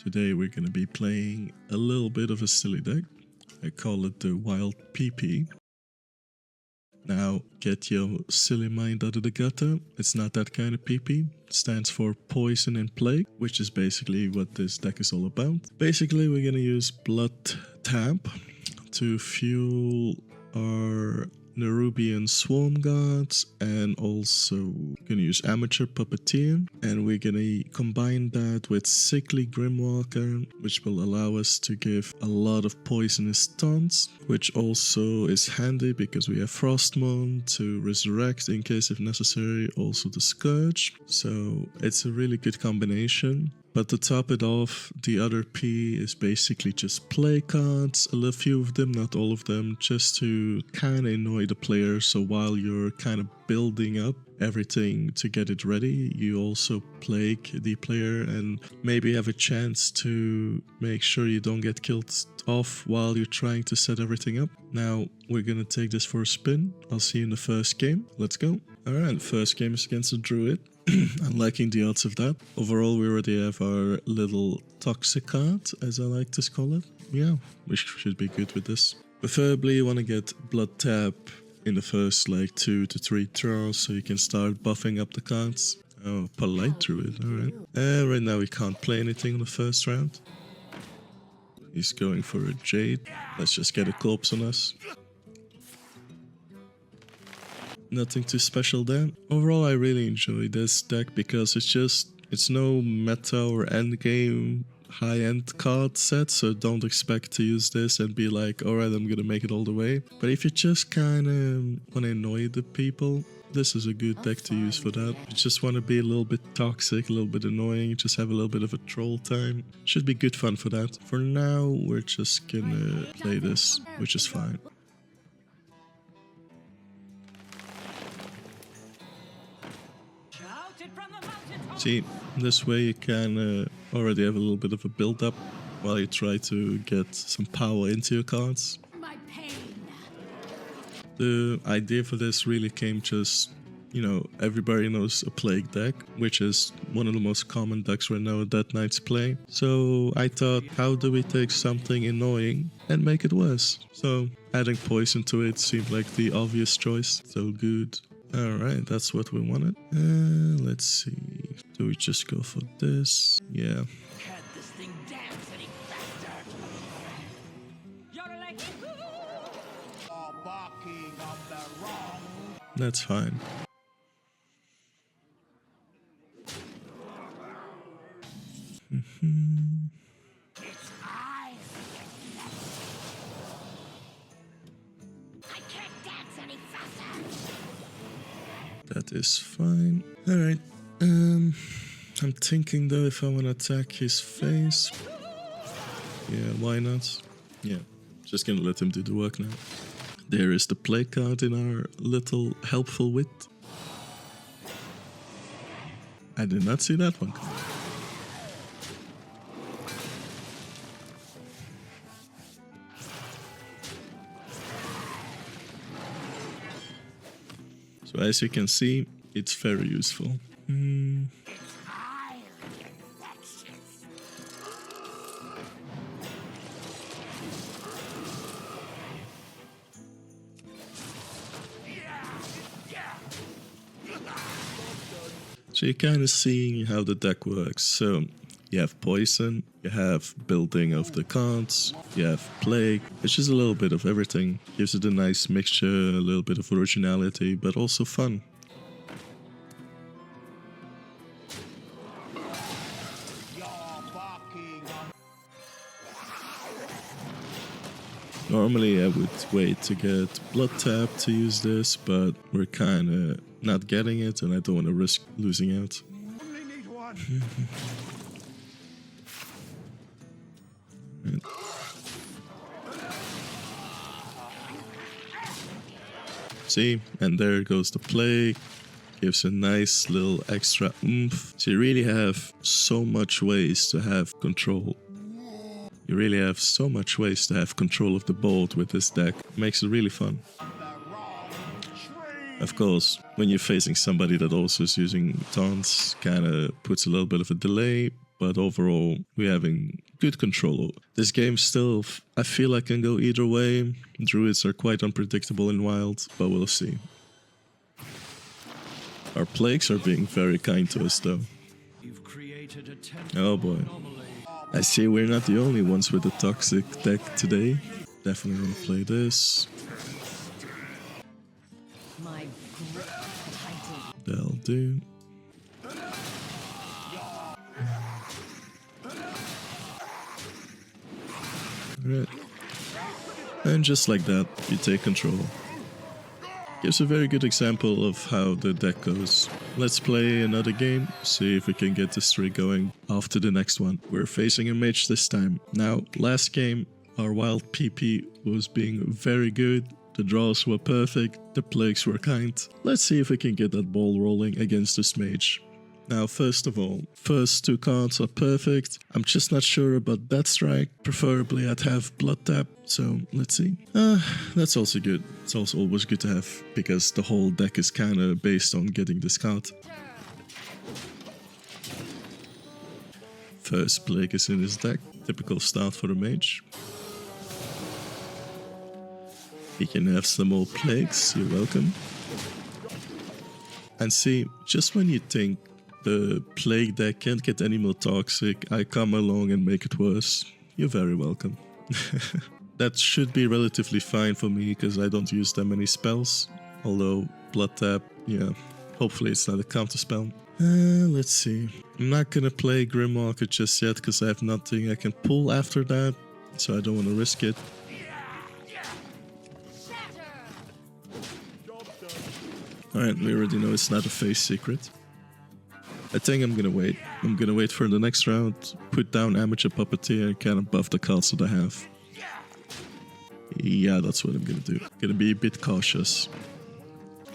Today we're gonna be playing a little bit of a silly deck. I call it the Wild PP. Now, get your silly mind out of the gutter. It's not that kind of PP. It stands for Poison and Plague, which is basically what this deck is all about. Basically, we're gonna use Blood Tap to fuel our Nerubian Swarm Gods, and also gonna use Amateur Puppeteer, and we're gonna combine that with Sickly Grimwalker, which will allow us to give a lot of poisonous taunts, which also is handy because we have Frostmourne to resurrect in case if necessary, also the Scourge, so it's a really good combination. But to top it off, the other P is basically just play cards, a few of them, not all of them, just to kind of annoy the player. So while you're kind of building up everything to get it ready, you also plague the player and maybe have a chance to make sure you don't get killed off while you're trying to set everything up. Now, we're gonna take this for a spin. I'll see you in the first game. Let's go. Alright, first game is against a Druid. I'm liking the odds of that. Overall, we already have our little toxic card, as I like to call it. Yeah, we should be good with this. Preferably, you want to get Blood Tap in the first like 2 to 3 draws, so you can start buffing up the cards. Oh, polite Druid, alright. Right now we can't play anything on the first round. He's going for a Jade. Let's just get a corpse on us. Nothing too special there. Overall, I really enjoy this deck because it's no meta or endgame high-end card set, so don't expect to use this and be like, alright, I'm gonna make it all the way. But if you just kinda wanna annoy the people, this is a good deck to use for that. You just wanna be a little bit toxic, a little bit annoying, just have a little bit of a troll time. Should be good fun for that. For now, we're just gonna play this, which is fine. See, this way you can already have a little bit of a build-up while you try to get some power into your cards. The idea for this really came just, you know, everybody knows a Plague deck, which is one of the most common decks right now that Knights play. So I thought, how do we take something annoying and make it worse? So adding poison to it seemed like the obvious choice. So good. Alright, that's what we wanted. Let's see. Do we just go for this? Yeah. That's fine. That is fine. Alright, I'm thinking though if I want to attack his face. Yeah, why not? Yeah, just gonna let him do the work now. There is the play card in our little helpful wit. I did not see that one coming. So as you can see, it's very useful. So you're kind of seeing how the deck works. So you have poison, you have building of the cards, you have plague. It's just a little bit of everything. Gives it a nice mixture, a little bit of originality, but also fun. Normally I would wait to get Blood Tap to use this, but we're kinda not getting it and I don't want to risk losing out. See, and there goes the plague. Gives a nice little extra oomph. So you really have so much ways to have control. You really have so much ways to have control of the board with this deck. Makes it really fun. Of course, when you're facing somebody that also is using taunts, kinda puts a little bit of a delay, but overall we're having good control. This game still, I feel like can go either way. Druids are quite unpredictable in Wild, but we'll see. Our plagues are being very kind to us though. Oh boy. I see we're not the only ones with a toxic deck today. Definitely want to play this. That'll do. Alright. And just like that, you take control. Gives a very good example of how the deck goes. Let's play another game, see if we can get the streak going after the next one. We're facing a mage this time. Now, last game, our wild PP was being very good. The draws were perfect, the plagues were kind. Let's see if we can get that ball rolling against this mage. Now, first of all, first two cards are perfect. I'm just not sure about that strike. Preferably I'd have blood tap, so let's see. That's also good. It's also always good to have, because the whole deck is kinda based on getting this card. First plague is in his deck. Typical start for the mage. He can have some more plagues, you're welcome. And see, just when you think the plague deck can't get any more toxic, I come along and make it worse. You're very welcome. That should be relatively fine for me, because I don't use that many spells. Although, blood tap, yeah, hopefully it's not a counter spell. Let's see. I'm not gonna play Grimwalker just yet, because I have nothing I can pull after that, so I don't want to risk it. Alright, we already know it's not a face secret. I think I'm gonna wait. I'm gonna wait for the next round, put down Amateur Puppeteer and kind of buff the cards that I have. Yeah, that's what I'm gonna do. Gonna be a bit cautious.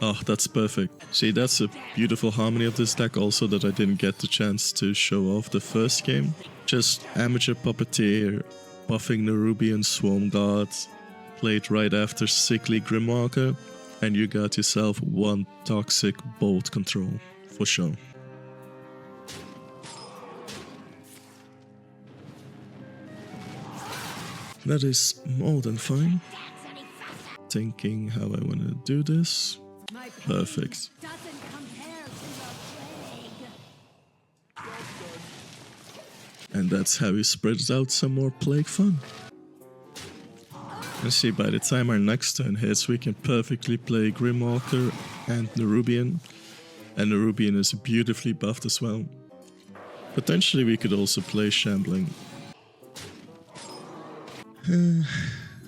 Oh, that's perfect. See, that's a beautiful harmony of this deck also that I didn't get the chance to show off the first game. Just Amateur Puppeteer, buffing Nerubian Swarm Guard, played right after Sickly Grimwalker, and you got yourself one toxic bolt control, for sure. That is more than fine. Thinking how I want to do this. Perfect. And that's how you spread out some more plague fun. And see, by the time our next turn hits, we can perfectly play Grimwalker and Nerubian. And Nerubian is beautifully buffed as well. Potentially we could also play Shambling.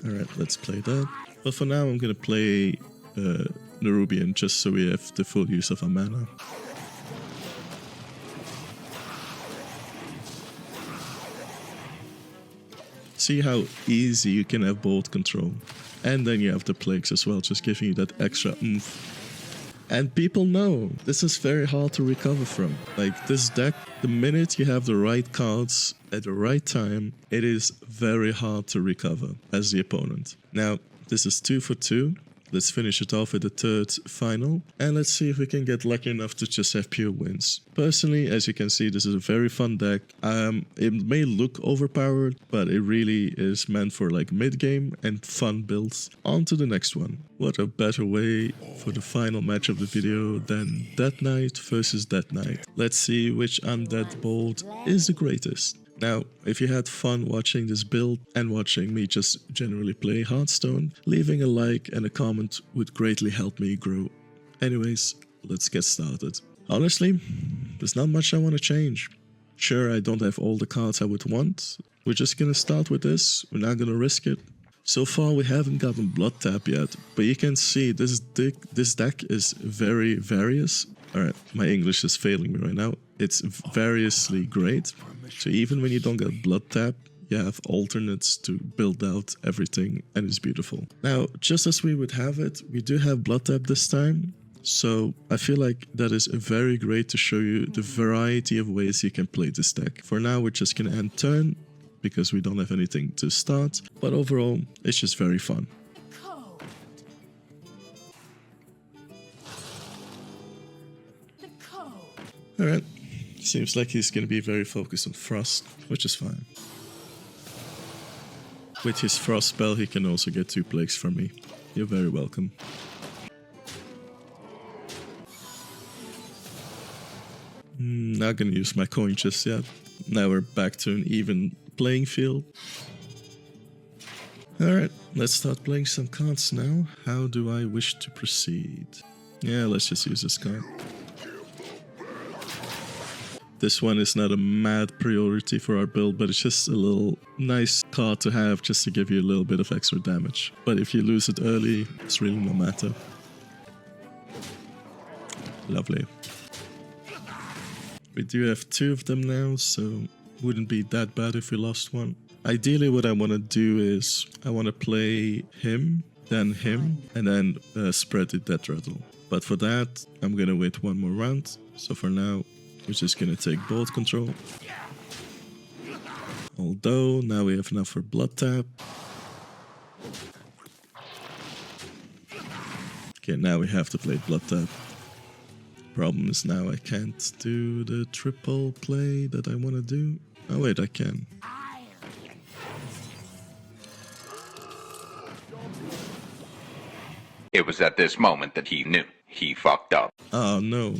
Alright, let's play that. But for now I'm gonna play Nerubian just so we have the full use of our mana. See how easy you can have bolt control. And then you have the plagues as well, just giving you that extra oomph. And people know this is very hard to recover from. Like this deck, the minute you have the right cards at the right time, it is very hard to recover as the opponent. Now, this is 2 for 2. Let's finish it off with the third final, and let's see if we can get lucky enough to just have pure wins. Personally, as you can see, this is a very fun deck. It may look overpowered, but it really is meant for like mid-game and fun builds. On to the next one. What a better way for the final match of the video than Death Knight versus Death Knight. Let's see which undead bolt is the greatest. Now, if you had fun watching this build and watching me just generally play Hearthstone, leaving a like and a comment would greatly help me grow. Anyways, let's get started. Honestly, there's not much I want to change. Sure, I don't have all the cards I would want. We're just gonna start with this, we're not gonna risk it. So far we haven't gotten Blood Tap yet, but you can see this deck is very various. Alright, my English is failing me right now. It's variously great. So even when you don't get Blood Tap, you have alternates to build out everything, and it's beautiful. Now, just as we would have it, we do have Blood Tap this time. So I feel like that is very great to show you the variety of ways you can play this deck. For now, we're just gonna end turn, because we don't have anything to start. But overall, it's just very fun. Alright. Seems like he's gonna be very focused on Frost, which is fine. With his Frost spell, he can also get 2 plagues from me. You're very welcome. Not gonna use my coin just yet. Now we're back to an even playing field. Alright, let's start playing some cards now. How do I wish to proceed? Yeah, let's just use this card. This one is not a mad priority for our build, but it's just a little nice card to have just to give you a little bit of extra damage. But if you lose it early, it's really no matter. Lovely. We do have 2 of them now, so wouldn't be that bad if we lost one. Ideally what I want to do is I want to play him, and then spread the death rattle. But for that, I'm going to wait 1 more round. So for now, we're just going to take board control. Although, now we have enough for blood tap. Okay, now we have to play blood tap. Problem is now I can't do the triple play that I want to do. Oh wait, I can. It was at this moment that he knew he fucked up. Oh no.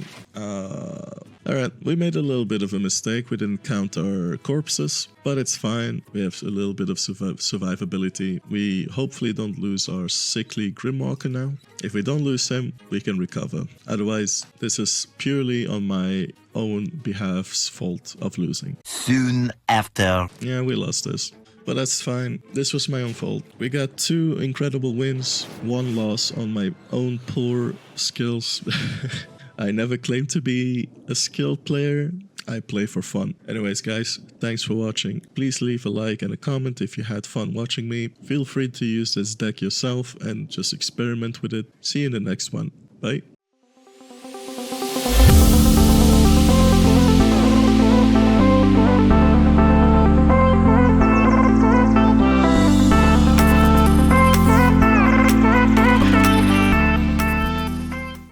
Alright, we made a little bit of a mistake. We didn't count our corpses, but it's fine. We have a little bit of survivability. We hopefully don't lose our sickly Grimwalker now. If we don't lose him, we can recover. Otherwise, this is purely on my own behalf's fault of losing. Soon after. Yeah, we lost this. But that's fine. This was my own fault. We got 2 incredible wins, 1 loss on my own poor skills. I never claimed to be a skilled player. I play for fun. Anyways, guys, thanks for watching. Please leave a like and a comment if you had fun watching me. Feel free to use this deck yourself and just experiment with it. See you in the next one. Bye.